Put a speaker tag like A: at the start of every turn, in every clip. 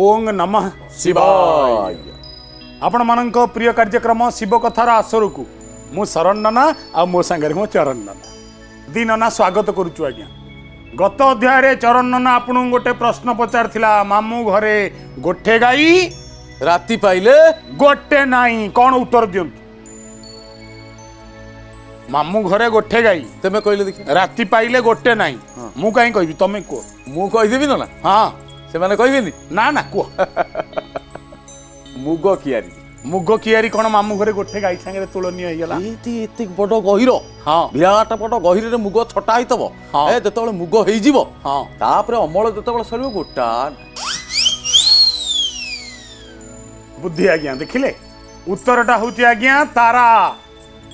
A: ओं नमः शिवाय। आपण मानक प्रिय कार्यक्रम शिव कथार आसर को मु शरण नाना आ मो सांगे मो चरण नाना दी नाना स्वागत करुचु। आज्ञा गत अध्याय चरण नाना आपन गोटे प्रश्न पचार मामू घरे गोटे गाई
B: राति पाइले
A: गोटे नाई कौन उत्तर दियंतु? मामू घरे गोटे गाई
B: तमे कहले देखि
A: राति पाइले गोटे नाई मु कहीं कहबी तमे को
B: मु कहि देबी ना
A: हाँ
B: से माने कहबेनी
A: ना ना को
B: मुग कियारी
A: मुग कियारी कौन मामू घरे गोटे गाई संगे तुलनीय होइगला?
B: एते बड़ गहिर
A: हाँ
B: विराट बड़ गहिर रे मुग छटा होइतबो
A: हाँ।
B: ए जेतबेले मुग होई जीवो
A: हाँ
B: तापरे अमल जेतबेले सरियो गोटा
A: बुद्धि आज्ञा देखिले उत्तरटा होची आज्ञा तारा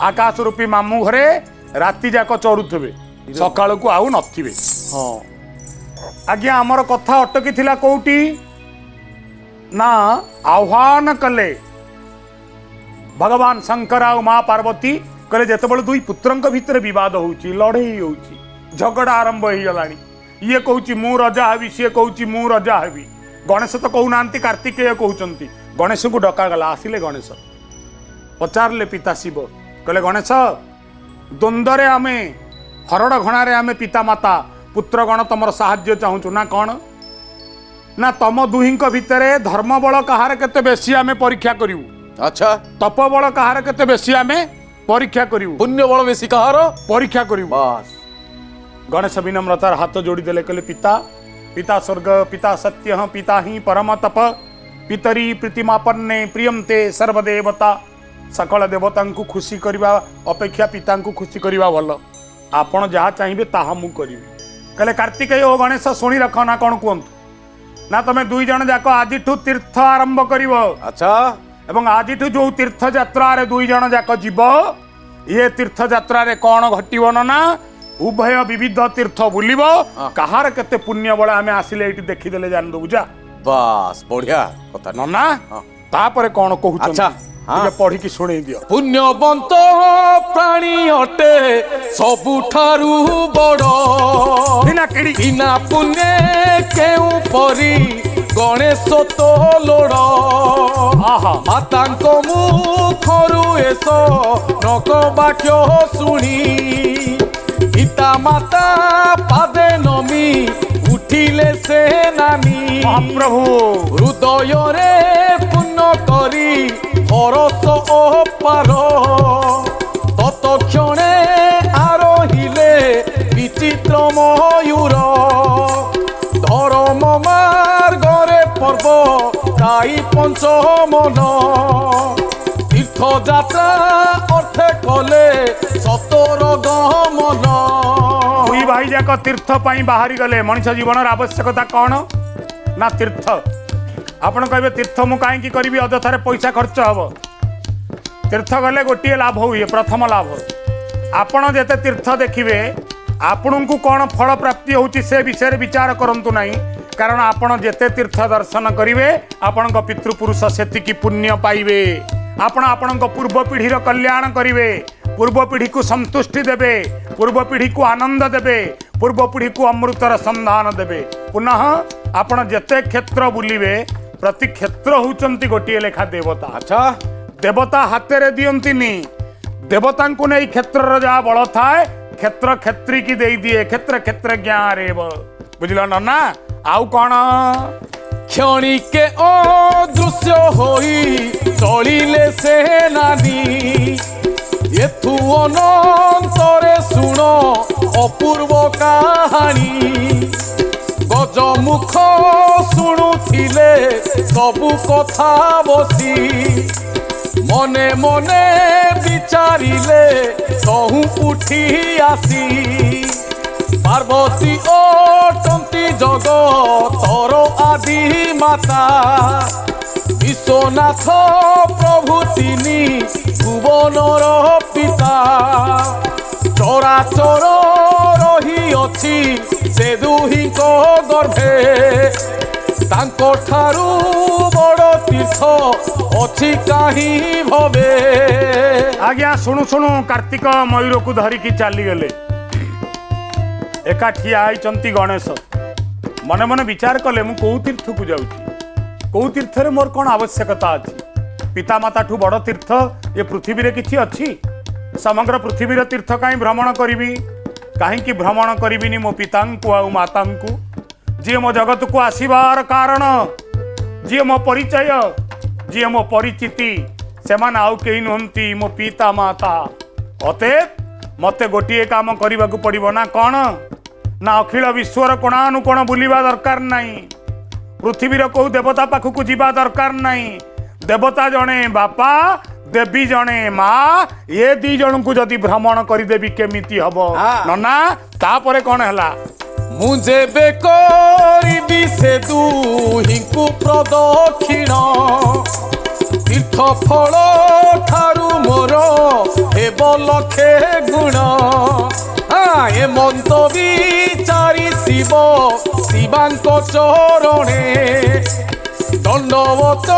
A: आकाश रूपी मामू घरे राति जाक चरुथबे सकाळ को आउ नथिबे।
B: हां
A: आज्ञा हमर कथा अटकी थिला कोउटी ना आह्वान कले भगवान शंकर आ मां पार्वती कले जेतबेले दुई पुत्रंक भितर विवाद होउची लड़ाई होउची झगड़ा आरंभ होई गलानी। ये कहूची मु राजा हेबी सी कहूची मु राजा हेबी। गणेश तो कहूनांती कार्तिकेय कहउचंती। गणेश को डका गला आसिले गणेश पचारले पिता शिव कहले गणेश द्वंद्व रे आमे हरड़ घणारे आमे पिता माता पुत्रगण तमर साहाय्य चाहूचु ना कौन ना तम दुहींक भितरे धर्म बल कहार केते बेसी आमे परीक्षा करिवु।
B: अच्छा
A: तप बल कहार केते बेसी आमे परीक्षा करिवु।
B: पुण्य बल बेसी कहार
A: परीक्षा करिवु।
B: बस
A: गणेश विनम्रतार हाथ जोड़ी देले कहले पिता पिता स्वर्ग पिता सत्य पिता ही परम तप पितरी प्रीतिमापन्ने प्रियंते सर्वदेवता सकल देवता को खुशी करवा अपेक्षा पिता को खुशी करवा भल आपण जहाँ चाहिए ताहा मु करी। कहले कार्तिकेय ओ गणेश शुणी रख ना कौन कहतु ना तुम दुई जन जाक आज तीर्थ आरंभ कर।
B: अच्छा
A: एवं आज जो तीर्थ यात्रा दुई जन जाक जीव ये तीर्थ यात्रा कौन घटव ना उभय विविध तीर्थ बुलब कहार केते पुण्य बल आम आसिले ये देखीदे जान दबु जा।
B: बस बढ़िया कथा
A: नना तापर कौन कहू?
B: अच्छा हाँ
A: पढ़ी की शुणी दियो।
B: पुण्यवंत प्राणी अटे सबुठारु बड़ बिना पुण्य केउ परी गणेश तो लोड़ मातांको मुखरु एस नक वाक्य शुणी पिता माता पादे नमी उठिले से नानी
A: महाप्रभु
B: हृदय रे पुण्य करी हरस अपार तत्क्षणे आरोहिले विचित्र मयूर धर्म मार्गरे पर्व ताई पंचमन तीर्थ यात्रा अर्थ कले सतर गमन।
A: दुई भाई जाक तीर्थ पाई बाहरी गले मनुष्य जीवन आवश्यकता कौन ना तीर्थ। आपण कहे तीर्थ मु कहीं करी अजथार पैसा खर्च हम तीर्थ गले गोटे लाभ हुए प्रथम लाभ आपण जेते तीर्थ देखिए आपण को कौन फल प्राप्ति होची से विषय विचार करंतु नहीं कारण आपण जेते तीर्थ दर्शन करिवे आपण पितृपुरुष सेतिकी पुण्य पाइबे आपण आपण पूर्व पीढ़ी कल्याण करिवे पूर्व पीढ़ी को संतुष्टि देवे पूर्व पीढ़ी को आनंद देवे पूर्व पीढ़ी को अमृतर संधान देवे। पुनः आपण जेते क्षेत्र बुलिवे प्रति क्षेत्र होउचंती गोटे लेखा देवता।
B: अच्छा
A: देवता हाथे रे दियंतिनी देवता को नहीं क्षेत्र जहाँ बल थाए क्षेत्र क्षेत्री की दे दिए क्षेत्र क्षेत्र ज्ञान रे बुझल ना आउ कौन
B: क्षणिके अदृश्य होई चलिले से नानी एथु अनंतरे सुण अपूर्व कहानी गजमुख शुणुथिले सबु कथा बसी मने मने विचारिले कहूँ उठी आसी पार्वती अटंती जगतर आदि माता विश्वनाथ प्रभु तिनी भुवनर पिता चराचर रही अछि से दुहींक गर्भे तांको ठारू बड़ तीर्थ अछि काहीं भवे।
A: आज्ञा शुणु शुणु कार्तिक मयूर को धरिकी चली गले एका ठिया होइचंती गणेश मने मने विचार कले मु को तीर्थ को जाउची कौ तीर्थ रे मोर कौन आवश्यकता अच्छी पितामाता ठू बड़ तीर्थ ये पृथ्वी रे किछि अच्छी समग्र पृथ्वी रे तीर्थ कहीं भ्रमण करी कहीं भ्रमण करी मो पिता आउ माता जी मो जगत को आसबार कारण जी मो परिचय जी मो परिचिति से आउ कहीं नुहति मो पिता माता अतएव मते गोटे काम करने को पड़ो ना कौन ना अखिल विश्वर कोणानुकोण बुलवा दरकार नहीं पृथ्वीर कौ देवता पाखक जीवा दरकार नहीं देवता जड़े बापा देवी जड़े माँ ये दी जन को जदि भ्रमण करदेवी केमिति हम नना तापर कौन है
B: मुझे करी से दुहिंकु प्रदक्षिण तीर्थ फल ठारू मोर हेब लखे गुण ए मंत विचारी शिव शिवांक चरणे दंडवत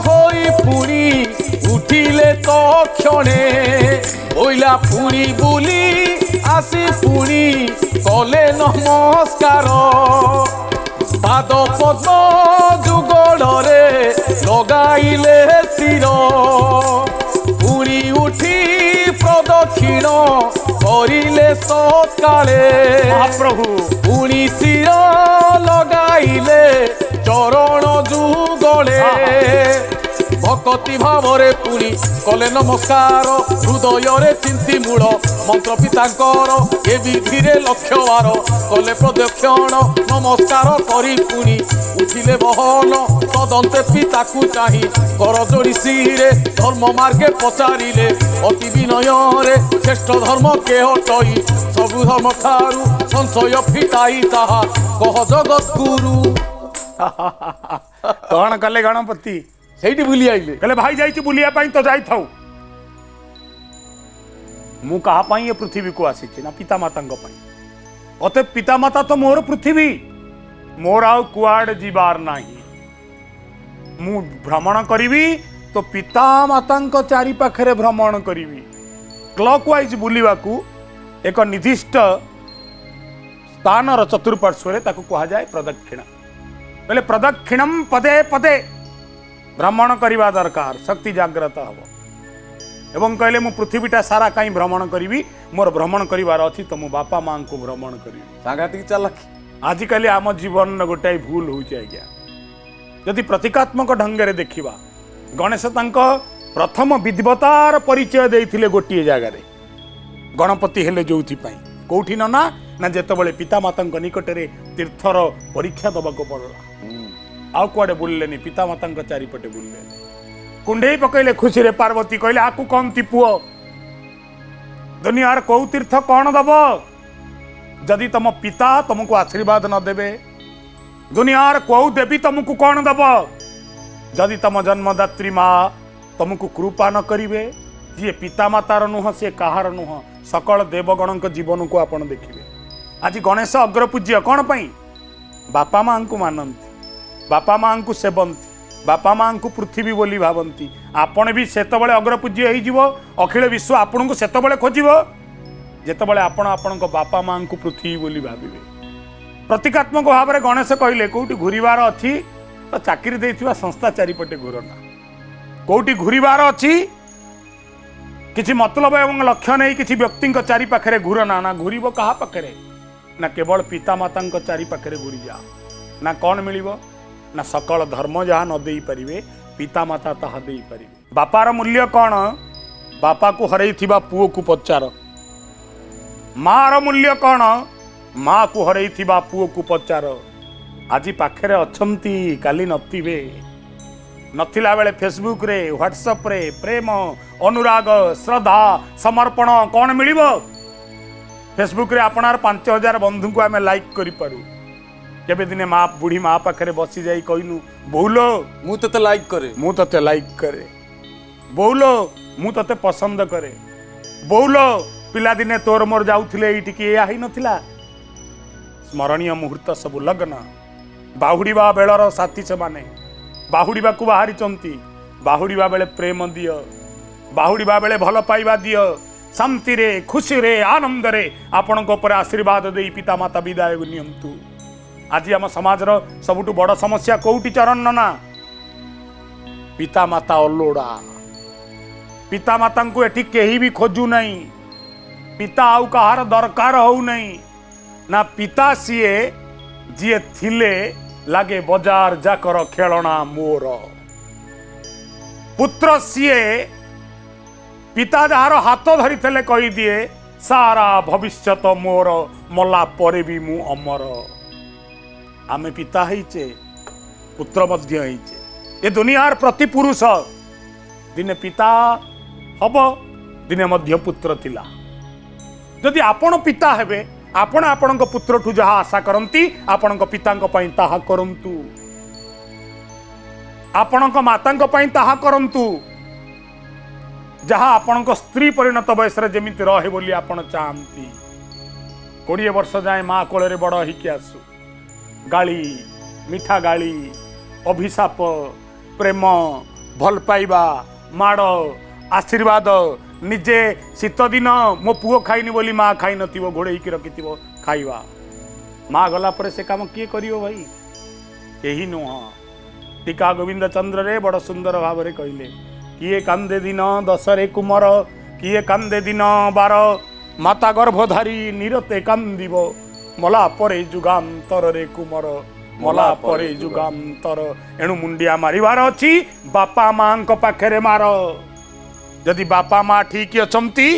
B: होई पुणी उठिले तो क्षणे ओइला पुणी बुली आसी पुणी कले नमस्कार पाद पद्म जुगड़े लगाइले शिर पुणी उठी प्रदक्षिण करिले सकाळे
A: महाप्रभु
B: पुणी शिर लगाइले चरण जुगले भक्ति भावरे पुणी कले नमस्कार हृदय चिंती मूल मंत्र पितांकर ए विधि लक्ष्यवार कले प्रदक्षिण नमस्कार करी पुणी उठिले बहन तदंते पिता को चाही कर जोड़ी सिरे धर्म मार्गे पचारिले अति विनय श्रेष्ठ धर्म के हटई सबु धर्म ठारू संशय फिटाई ताहा कह जगत गुरु
A: कौन कले गणपति
B: ସେଇଠି ବୁଲି ଆଇଲେ
A: कहले भाई जाइए बुलिया तो जाई थाऊ मु कहा पाई ये पृथ्वी को आसी ना पिता माता अते पिता माता तो मोर पृथ्वी मोर आउ कुआड़ जीवार नाही मु भ्रमण करी तो पिता माता चारि पाखरे भ्रमण करी क्लॉकवाइज बुलिवा को एक निर्दिष्ट स्थान चतुर्पार्श्व कहा जाए प्रदक्षिण बोले प्रदक्षिणम पदे पदे भ्रमण करवा दरकार शक्ति जागृत हम एवं कहले मु पृथ्वीटा सारा कहीं भ्रमण करी मोर भ्रमण करार अच्छी तो मो बापा माँ को भ्रमण करी
B: सांघातिक चालाकी
A: आजिकल आम जीवन गोटाए भूल हो आज्ञा जदि प्रतीकात्मक ढंगे देखा गणेश प्रथम विद्वतार परिचय देते गोटे जगार गणपति हेले जो कौटी ना ना जिते पितामाता निकटरे तीर्थर परीक्षा दबाक पड़ला आउ कुआडे बुललेनी पिता माता चारिपटे बुलले कुंडे पकईले खुशी रे पार्वती कहले आकु कौनती पुओ दुनियार कौ तीर्थ कौन दब जदि तुम पिता तुमको आशीर्वाद न देवे दुनियार कौ देवी तुमको कौन दब जदि तुम जन्मदात्री माँ तुमको कृपा न करिवे जी पिता मातार नुह सी कहार नुह सकल देवगण जीवन को आपण देखिए आज गणेश अग्रपूज्य कौन पाई बापा माँ को मानती बापा माँ को सेवंती बापा माँ को पृथ्वी बोली भावती आपण भी सेतबले अग्रपूज्य हो अखिल विश्व आपण को सेतबले खोजिबो जेतबले आपण आपण बापा माँ को पृथ्वी बोली भाविबे प्रतीकात्मक भाव में गणेश कहले कौटी घूरबार अच्छी तो चाकरी देथिबा संस्था चारिपटे घूरना कौटी घूरबार अच्छी किसी मतलब एवं लक्ष्य नहीं किसी व्यक्ति चारि पाखरे घूरना ना घूरब कहा पाखरे ना केवल पिता माता चारि पाखरे घूरी जा ना कौन मिलिबो ना सकल धर्म जहाँ न दे पारे पिता माता ताहा दे पारे बापार मूल्य कौन बापा को हरई थिबा पुओ को पचार मार मूल्य कौन माँ को हरई थिबा पुओ को पचार आज पाखरे अछंती काली नथिबे नथिला बेले फेसबुक रे व्हाट्सएप रे प्रेम अनुराग श्रद्धा समर्पण कौन मिलिबो फेसबुक रे आपनार 5000 बंधु को आमे लाइक करि पारू केबे दिने माँ बुढ़ी माँ पाखे बसी जाई कहनु बहुलो
B: मु तते लाइक करे बहुलो मु तते पसंद करे बहुलो पिला दिने तोर मोर जाउथिले एटिके या ही नथिला स्मरणीय मुहूर्त सब लग्न बाहुड़ीबा बेलर साथी से माने बाहुड़ीबा को बाहरी चंती बाहुड़ीबा बेले प्रेम दियो बाहुड़ीबा बेले भल पाइबा दियो शांति रे खुशी रे आनंद रे आपणक ऊपर आशीर्वाद दे पिता माता विदाय नियंतु आज आम समाज सबुठ बड़ समस्या कौटी चरण ना
A: पिता माता अलोड़ा पिता माता को एठी केही भी खोजु नहीं पिता आउ कहार दरकार हो नहीं ना पिता सीए जीए थिले लागे बजार जाकर खेलना मोर पुत्र सीए पिता जार हाथ धरी थे कही दिए सारा भविष्यत मोर मला परे भी मु अमर आमे पिता होइचे पुत्र मध्य होइचे ये दुनियार प्रति पुरुष दिने पिता हब दिने मध्य पुत्र थिला जदि आपण पिता हेबे आपण आपणक पुत्र ठू जहा आशा करंती आपणक पितांक पई ताहा करंतु आपणक मातांक पई ताहा करंतु जहा आपणक स्त्री परिणत वयस रे जेमिति रहे बोली आपण चाहंती 20 वर्ष जाए माँ कोल रे बड़ हिकी आसु गाली मिठा गाली अभिशाप प्रेम भल पाइबा माड़ आशीर्वाद निजे शीत दिन मो पुओ खाइनी बोली माँ खाई नथिबो घोड़ेई रखिथिबो खाइबा माँ गला पर से काम किए करियो भाई केही नुह टीका गोविंद चंद्र रे बड़ सुंदर भाव रे कहले किए कांदे दिन दशरे कुमर किए कांदे दिन 12 माता गर्भधारी निरते कांदिबो मला परे जुगांतर रे कुमर मला परे जुगांतर एणु मुंडिया मारिबार अछि बापा मां को पाखरे मार जदि बापा माँ ठीक अछंती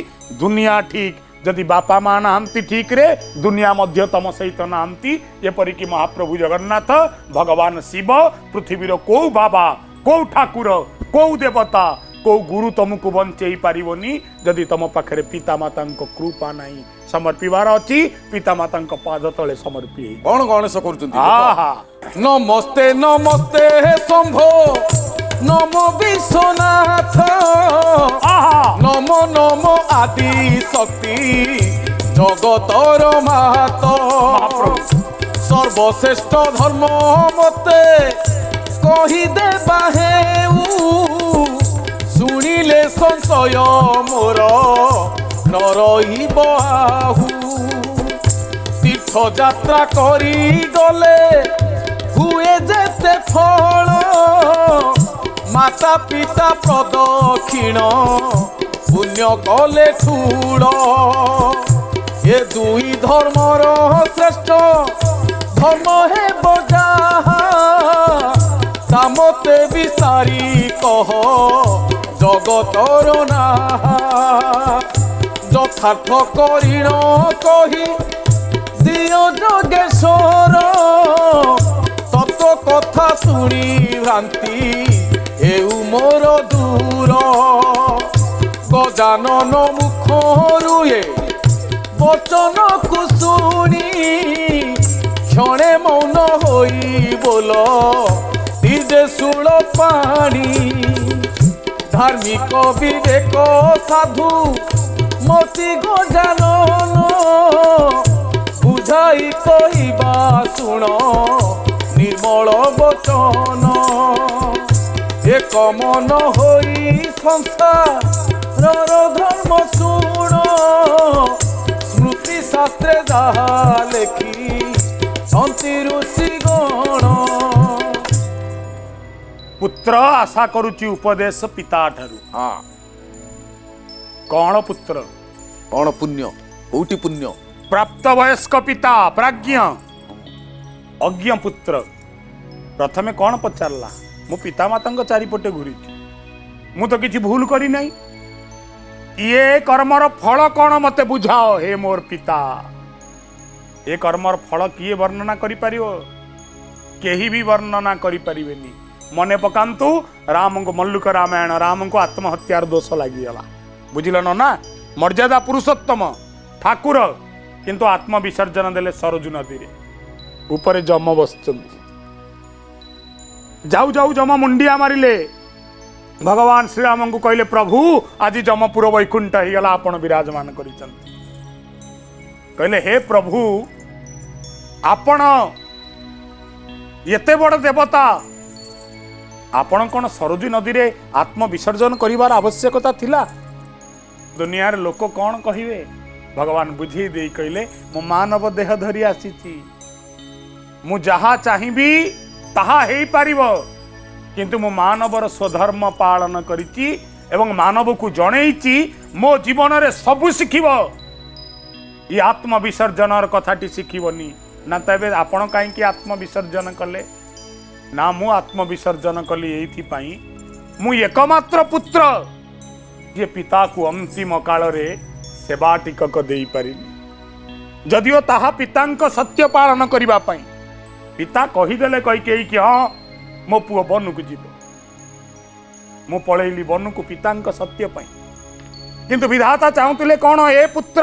A: दुनिया ठीक जदि बापा माँ नाहंती ठीक रे दुनिया मध्य तम सहित नाहंती एपरिक महाप्रभु जगन्नाथ भगवान शिव पृथ्वीर को बाबा को ठाकुर को देवता को गुरु तुमको बंचई पारिबनी जदि तुम पाखरे पिता माता कृपा नहीं समर्पिबार अछि पिता माता पाद तले समर्पी
B: कौन गणेश करुचंती
A: आहा
B: नमस्ते नमस्ते हे शंभो नमो विश्वनाथ
A: आहा
B: नमो नमो आदि शक्ति जगतर मात सर्वश्रेष्ठ धर्म मते कही देबा हेउ शुणिले संशय मोर नरहिब आहु तीर्थ यात्रा करी गले हुए जेते फल माता पिता प्रदक्षिण पुण्य कले ठूल ये दुई धर्मर श्रेष्ठ धर्म हे बजाहा तामते विसारी कह जगतर नाहा यथार्थ करिण कही दियो जोगेश्वर तत्व कथा शुणी भ्रांति हेउ मोर दूर गजानन मुखरु ए वचन को शुणी क्षणे मौन होई बोल दिजे शूल पाणी धार्मिक विवेक साधु मति गजानन बुझाई कहवा शुण निर्मल वचन एक मन होई संसार धर्म शुण स्मृति शास्त्रे जहा लेखी संति ऋषि गण
A: पुत्र आशा करुची उपदेश पिता ठारू
B: हाँ
A: कौन पुत्र
B: कौन पुण्य कोटि पुण्य
A: प्राप्त वयस्क पिता प्राज्ञ अज्ञ पुत्र प्रथमे कौन पचारला मु पिता माता चारिपटे घूरी मु तो किसी भूल करी नहीं ये कर्मर फल कौन मते बुझाओ हे मोर पिता ये कर्मर फल किए वर्णना करि परिवो केही भी वर्णना करि परिबेनी मने पकांतु राम को मल्लुक रामायण राम को आत्महत्यार दोष लागिगला बुझिल ना मर्यादा पुरुषोत्तम ठाकुर किंतु आत्म विसर्जन देले सरजू नदी रे ऊपर जम बसचंती जाऊ जाऊ जम मुंडिया मारिले भगवान श्रीराम को कहले प्रभु आज जमपुर वैकुंठ ही गला आपण विराजमान करिसंती कहले हे प्रभु आपण एते बड़ देवता आपण कौन सरजू नदी रे आत्म विसर्जन करिवार आवश्यकता थिला दुनियार लोक कौन कहिवे भगवान बुझी दे कहले मो मानव देह धरी आसीची मु जहा चाहिबी ताहा हेई पारिबो किंतु मो मानवर स्वधर्म पालन करिछि एवं मानव को जणैछि मो जीवन रे सबु शिखिबो ये आत्मविसर्जन कथाटी शिखिबनी ना तबे आपण काईकि आत्मविसर्जन कले ना मु आत्मविसर्जन कली एइथिपाई मु एकमात्र पुत्र ये पिता को अंतिम काल रे सेवा टिकक देई पारिनी जदिओ ताहा पितांक सत्य पालन करिबा पई पिता कहीदेले कहीके कि हाँ मो पुओ बनू को जीव मु पलैली बनू को पितांक सत्य पई किंतु विधाता चाहूले कौन ए पुत्र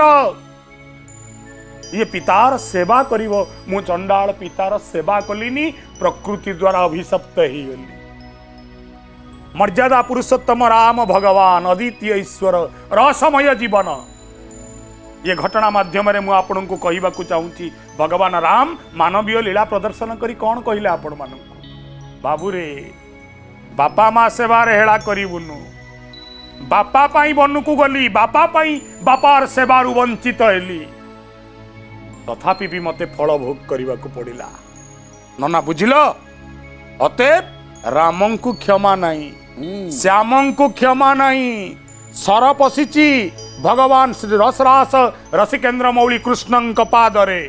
A: ये पितार सेवा करिवो मु चंडाल पितार सेवा कलिनी प्रकृति द्वारा अभिशप्त ही गली मर्यादा पुरुषोत्तम राम भगवान अद्वितीय ईश्वर रहस्यमय जीवन ये घटना माध्यम रे मु आपन को कहबा को चाहूची भगवान राम मानवीय लीला प्रदर्शन करी कौन कहले आपण मानू बाबू रे बापा माँ सेवा रे हेला करिबुनु बापा पाई बनू को गली बापा पाई बापार सेवारु वंचित हेली तथापि भी मते फल भोग करने को पड़िला नना बुझिल अतएव रामं को क्षमा नहीं श्यामं को क्षमा नहीं सर पशिची भगवान श्री रसरास रसिकेन्द्र मौली कृष्णं पादरे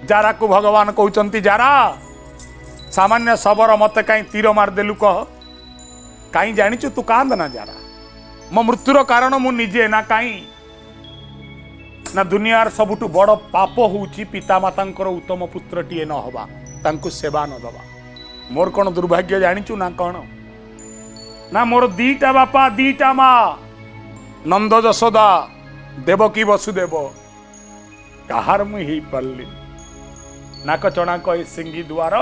A: जारा को भगवान कहते जारा सामान्य शबर मत कहीं तीर मारदेलु कह कहीं जानिचु तू कांद ना जारा मो मृत्युर कारण मु निजे ना कहीं ना दुनियार सबुठु बड़ पाप होउची पिता मातांकर उत्तम पुत्रटीए न हवा तांकु सेवा न दवा मोर कौन दुर्भाग्य जानिचु ना कौन ना मोर दीटा बापा दीटा माँ नंद यशोदा देवकी वसुदेव कहार मुई पार्ली नाक चना कहे सिंगी द्वार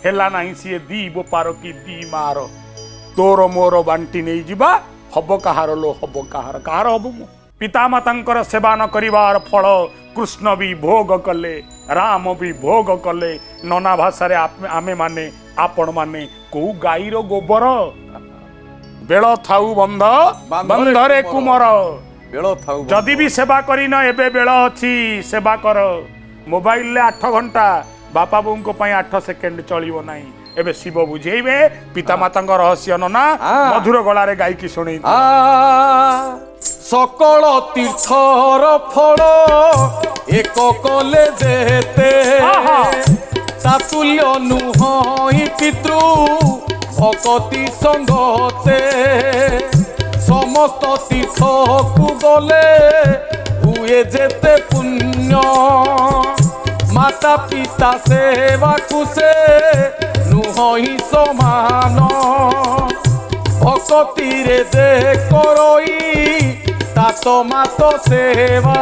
A: हेला नहीं सी दी बोपार की दी मार तोर मोर बांटी नहीं जिबा हब कहार लो हब कहार कहार हब मु पिता मातांकर सेवा न करिवार फल कृष्ण भी भोग कले राम भी भोग कले नना भाषा रे आमे माने आपण माने को गाईर गोबर बेल थाउ बंध बंधरे कुमर
B: बेल थाउ
A: जदि भी सेवा करी न एबे बेल अछि सेवा कर मोबाइल ले 8 घंटा बापा बों को पई 8 सेकंड चलिबो नाही एबे शिव बुझेइबे पिता मातांक रहस्य नना मधुर गला रे गाई की सुनै
B: सकल तीर्थर फल एक कले जेते तातुल्य नुहई पितृ भक्ति संगते समस्त तीर्थ को गले हुए जेते पुण्य माता पिता सेवा कुसे नुहई समान भक्ति रे दे करई तात मात सेवा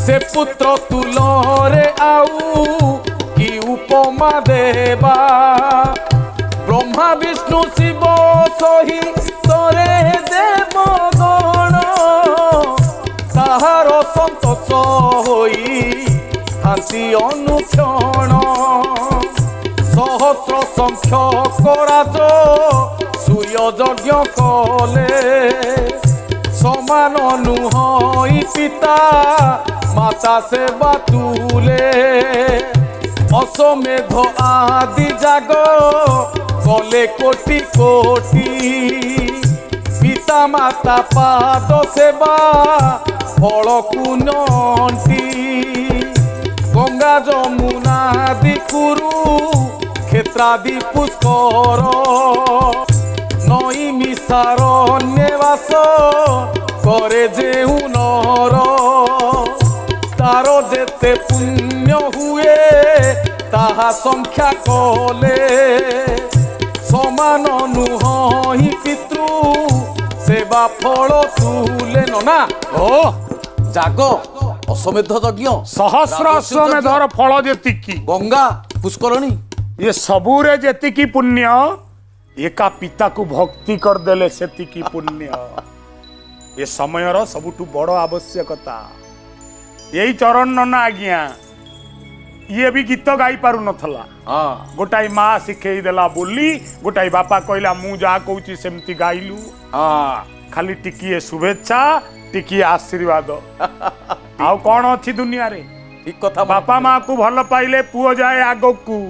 B: से पुत्र तुलरे आउ कि उपमा देवा ब्रह्मा विष्णु शिव सही तोरे देव गण ताहार संतोष होई शांति अनुक्षण सहस्र संख्यक राज सूर्य यज्ञ कले समान नुहई पिता माता सेवा तुले अश्वमेध आदि जाग कले कोटि कोटि पिता माता पाद सेवा फल कुनटी गंगा जमुना दिकुरु क्षेत्रादि पुष्कर नई मिसार निवास करे जेउ नर तार जेते पुण्य हुए ताहा संख्या कले समान नुहई पितृ सेवा फल तुले नना
A: ओ
B: जाग अश्वमेध यज्ञ
A: सहस्र अश्वमेधर फल जेतिकी
B: गंगा पुष्करणी
A: ये सबूरे जेतिकी पुण्य एका पिता को भक्ति कर देले सेतिकी पुण्य ये समयर सबुठु बड़ आवश्यकता यही चरण नना आज्ञा ये भी गीत गाई पारु नथला गोटाई माँ शिखेई देला बोली गोटाई बापा कहला मु जा कहूची सेमती गाइलु खाली टिकिए शुभेच्छा टिकिए आशीर्वाद आउ कौन अच्छी दुनिया रे
B: ठीक कथा
A: बापा माँ को भल पाइले पुओ जाए आगो को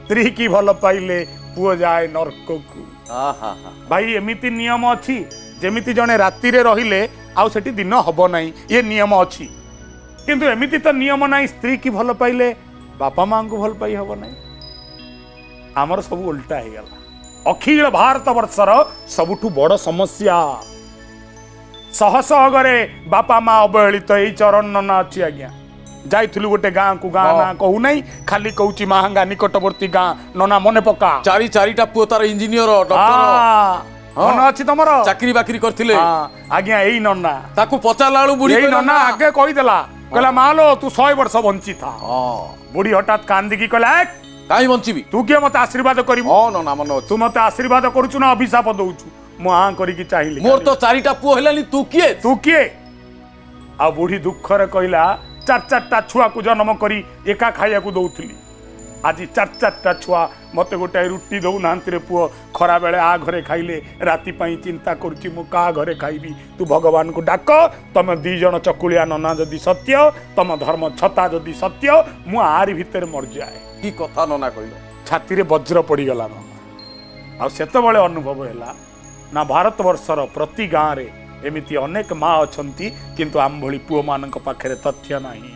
A: स्त्री की भल पाइले पुओ जाए नरक को।
B: आहा
A: भाई एमिति नियम अच्छी जेमिति जने राति रे रहिले आउ सेठी दिन हब नहीं ये नियम अच्छी किंतु एमिति तो नियम नहीं स्त्री की भल पाइले बापा माँ को भल पाई हब नहीं आमर सब उल्टा हो गला। अखिल भारत वर्षर सबुठु बड़ समस्या शह शह घरे बापा माँ अवहेलित यही चरण नना अच्छी आज्ञा जाइथिलु गोटे गाँ को गाँ ना कहू नहीं खाली कहूची महांगा निकटवर्ती गाँ नना मने पका
B: चारिटा पुओ तार इंजीनियर डॉक्टर
A: मन अच्छी तुमर
B: चाकरी बाकरी करथिले
A: आज्ञा यही नना
B: ताकू पचारला बेलू बुढ़ी
A: यही नना आगे कहीदेला कहला मालो तू 100 वर्ष बंची था बुढ़ी हठात कांदिकी कहला
B: काई बंचीबी
A: तू किए मत आशीर्वाद करिबु
B: नना मन
A: तू मत आशीर्वाद करूछु ना अभिशाप दउछु मु आ करिकी चाहिली
B: मोर तो चारिटा पुओ हेलानी तू किए
A: आ बुढ़ी दुखरे कहला 4 छुआ को जन्म करी एका खाइया को दउथली आज 4 छुआ मते गोटे रुटी दउ नांती रे पुओ खरा बेले आ घरे खाइले राति पई चिंता करूची मु का घरे खाइबी तू भगवान को डाक तमे 2 जण चकुलिया नना जदि सत्य तम धर्म छता जदि सत्य मु आरी भितर मर जाए
B: की कथा नना कहलो
A: छाती रे वज्र पड़ी गला नना आ सेते बेले अनुभव हैला ना भारत वर्षर प्रति गाँ रे एमिति अनेक माँ अछंती किंतु आम भली पुओ मानक पाखरे तथ्य नाही।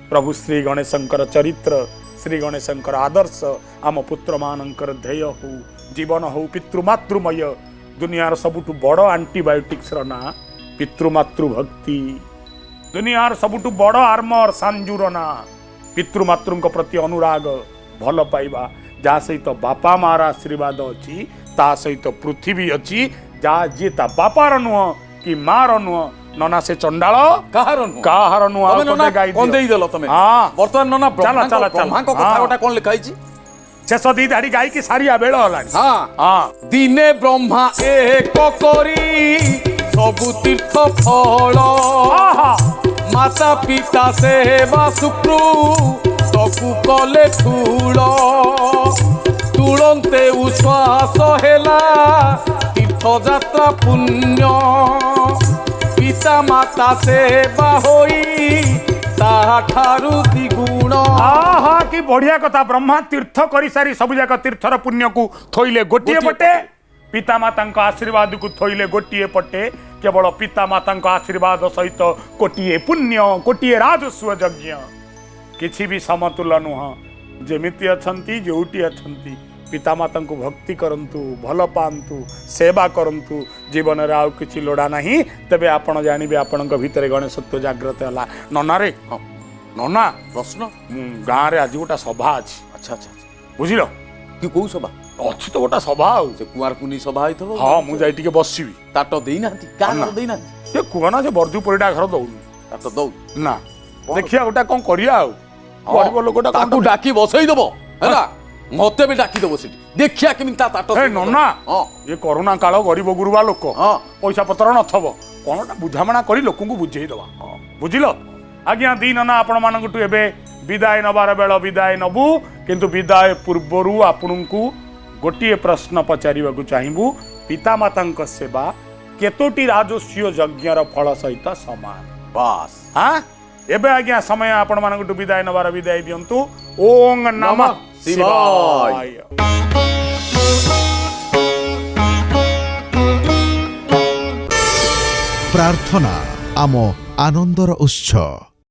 A: प्रभु श्री गणेशंकर चरित्र श्री गणेशंकर आदर्श आम पुत्र मानकर ध्येय हो जीवन हो पितृमातृमय दुनियार सबुठु बड़ आंटीबायोटिक्स रो ना पितृमातृ भक्ति दुनियार सबुठु बड़ आर्मर सांजुर ना पितृमातृ प्रति अनुराग भल पाइबा जहाँ सहित बापा मार आशीर्वाद अच्छी ता सहित पृथ्वी अच्छी जहाँ जी ता बापार नुह कि मार नुह नना से चंडाल काहार नुह गाई
B: देलो तमे
A: हां
B: वर्तमान नना
A: ब्रह्मा
B: को कथा गोटा कोन लिखाई छी
A: शेष दी धाड़ी गाई की सारिया बेल हलानी
B: हां दिने ब्रह्मा एक करी सबु तीर्थ फल माता पिता सेवा शुक्रु सबु कले ठूल तुरंते उश्वास हेला तीर्थ यात्रा पुण्य पिता माता सेवा होई ताठारु द्विगुण।
A: आहा कि बढ़िया कथा ब्रह्मा तीर्थ करी सारी सब जाक तीर्थर पुण्य को थोइले गोटिए पटे पिता माता आशीर्वाद को थोइले गोटिए पटे केवल पिता माता आशीर्वाद सहित कोटिए पुण्य कोटिए राजस्व यज्ञ किछि भी समतुल नुह जेमिति अछंती जोटी अछंती पिता माता को भक्ति करंतु भल पांतु सेवा करंतु जीवन रे आउ किछि लोड़ा नहीं तबे आपण जानिबे आपणक भितर गणेशत्व जागृत हला नना रे नना
B: प्रश्न
A: गाँ रे आज गोटा सभा अछि
B: अच्छा अच्छा
A: बुझिलो
B: कि को सभा
A: अछि तो गोटा सभा आउ
B: से कुआर कुनी सभा आइथबो
A: हां मु जाई टिके बसिबी
B: ताटो देई नांती का देई नांती
A: से कुआना से बर्जू परिडा घर दउनी
B: ताटो दउ
A: ना देखिया गोटा कोन करिया आउ गरीब लोकटा
B: ताकू डाकी बसई दबो हैला मते भी डाकी दबो सिटी देखिया केमिन ता ताटो
A: ए नना ये कोरोना काल गरीब गुरुबा लोक पैसा पत्र नथबो कोनटा बुझामणा करी लोक को बुझेई दवा बुझिलो आज्ञा दी नना आपण मानकटु एबे विदाय नबार बेल विदाय नबु किंतु विदाय पूर्वरु आपणकु गोटिए प्रश्न पचारिबा को चाहिबु पिता मातांक सेवा केतोटी राजस्व यज्ञर फल सहित समान
B: बस
A: हां एबे आज्ञा समय आपण मानकटु विदाय नबार विदाय दियंतु ओम नमः शिवाय।
C: प्रार्थना आम आनंदर उत्सव।